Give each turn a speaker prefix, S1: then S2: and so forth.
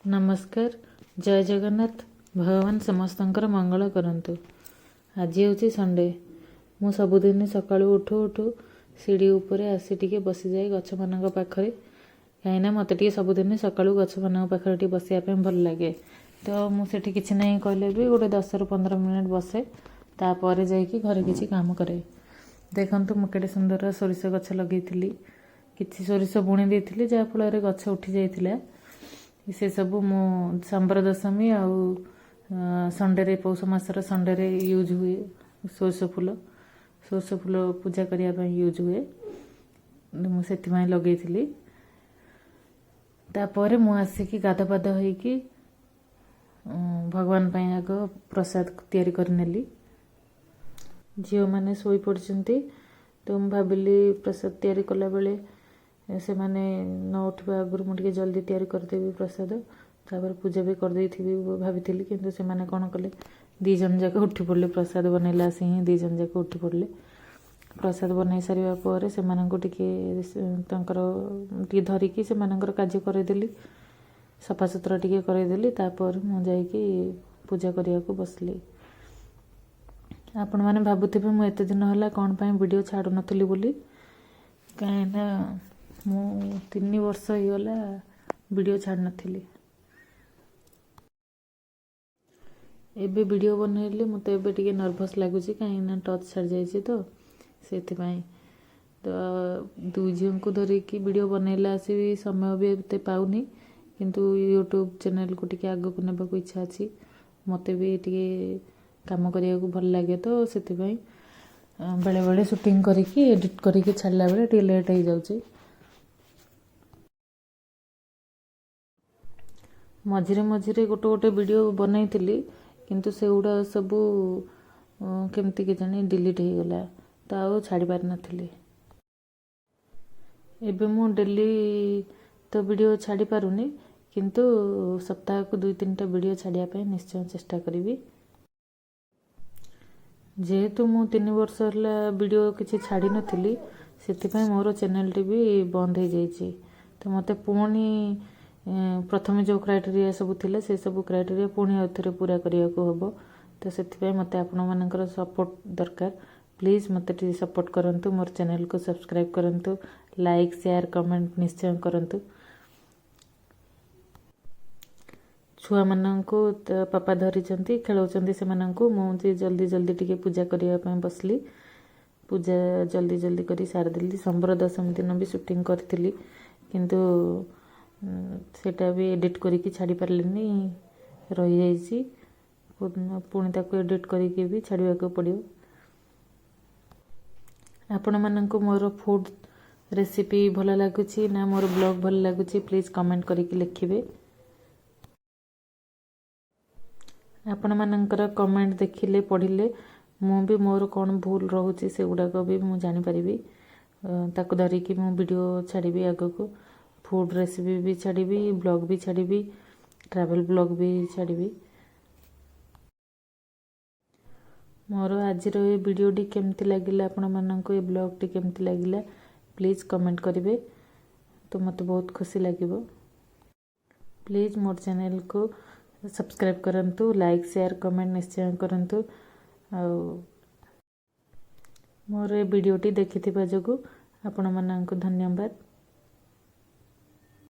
S1: नमस्कार। जय जगन्नाथ। भगवान समस्तंकर मंगल करंतु। आज हूँ संडे। मु सबुदिन सकाळु उठू उठू सीढ़ी उपरे आसी टिके बसी जाए गछ मान पाखरे कहीं मत सबुदिन सकाळु गछ मान पाखे बसापी भल लगे। तो मुझे किसी ना कहले भी गोटे 10 ରୁ 15 मिनट बसे तापर जाकि घरे किसी काम करे। देखु मुझे सुंदर सोरिष गछ लगे किसी सोरिष बुणी देती जहाँफल गछ उठी जाता। से सबू मो सांबर दशमी आउ संडे पौष मासर संडे यूज हुए। सोरष फूल पूजा करने यूज हुए। मुझे लगे तापर मुसिक गाधा पाधा होगी भगवान आग प्रसाद तैयारी करनेली। झील मैंने शोई पड़ते तो मुझे भाविली प्रसाद तैयारी कला बेले से माने न उठा आगुरी मुझे जल्दी तैयारी करदेवी प्रसाद तापर पूजा भी करदे भाभी किंतु से माने कौन कले 2 जन जाक उठी पड़े प्रसाद बनैला से ही 2 जन जाक उठी पड़े। प्रसाद बनई सारा पर से धरिकी से कार्य करदेली सफा सुतरा टी करदेली तापर मुझे पूजा करने को बसली। आपण मैंने भावुवे मुझे एत दिन है कौन पाई वीडियो छाड़ू नी बोली कहीं मु 3 वर्ष होगा वीडियो छाड़ नी। एबे वीडियो बनैले मत एबे टिके नर्भस लगुच कहीं टच छाड़ जाइए तो से तो 2 झील को धरिकी वीडियो बनैला आसी समय भी एते पाऊनी किंतु यूट्यूब चैनल को टिके आग को नेबा को इच्छा अच्छी मत भी टिके काम करने को भल लगे। तो से बेले बेले शूटिंग करके एडिट करके छाड़ला बेले टिके लेट हो जाउची। मझिरे मझिरे गोटे गोटे वीडियो बनई किंतु से गुड़ा सबू केमती के जानी डिलीट हो गला तो आउ छाड़ी पार नथिली। एबे मु डेली तो वीडियो छाड़ी पारुनी किंतु सप्ताह को 2-3टा वीडियो छाड़िया पे निश्चय चेष्टा करी। जेहेतु मु 3 वर्ष है वीडियो किसी छाड़ी नथिली से मोर चैनल टी भी बंद हो जाइए। तो मते पुणी प्रथम जो क्राइटेरिया सब थिले से सब क्राइटेरिया पुणी आउथरे पूरा करने को हम। तो से मत आपण मानकर सपोर्ट दरकार। प्लीज़ मत सपोर्ट करंतु मोर चैनल को सब्सक्राइब करंतु लाइक शेयर कमेंट निश्चय करंतु। छुआ मानू पापा धरी खेलौंती से मुझे जल्दी जल्दी टिके पूजा करने बसली। पूजा जल्दी जल्दी कर सारदेली। संबर दशमी दिन भी शूटिंग करी किंतु सेटा भी एडिट करके छाड़ी पार्लेनी रही जाइए। पुणी ताको एडिट करके भी छाड़वा को पड़ो। आपण मानक मोर फूड रेसिपी भल लगुच ना मोर ब्लॉग भल लगुच प्लीज कमेंट करके लिखिए। आपण मानकर कमेंट देखिले पढ़िले मु भी मोर कौन भूल रोचे से गुड़ाक भी मुझे जानीपरि ताको धरिकी मु वीडियो छाड़ी आग को फूड रेसिपी भी छाड़ी ब्लॉग भी छाड़ी ट्रैवल ब्लॉग भी छाड़ी। मोर आज वीडियोटी केमती लगिला आपण मानक ये ब्लॉगटी केमती लगिला प्लीज़ कमेंट करेंगे तो मत बहुत खुशी लगे। प्लीज़ मोर चैनल को सब्सक्राइब करंतु लाइक शेयर कमेंट निश्चय करंतु। मोर वीडियोटी देखि जोगु आपण मानक धन्यवाद।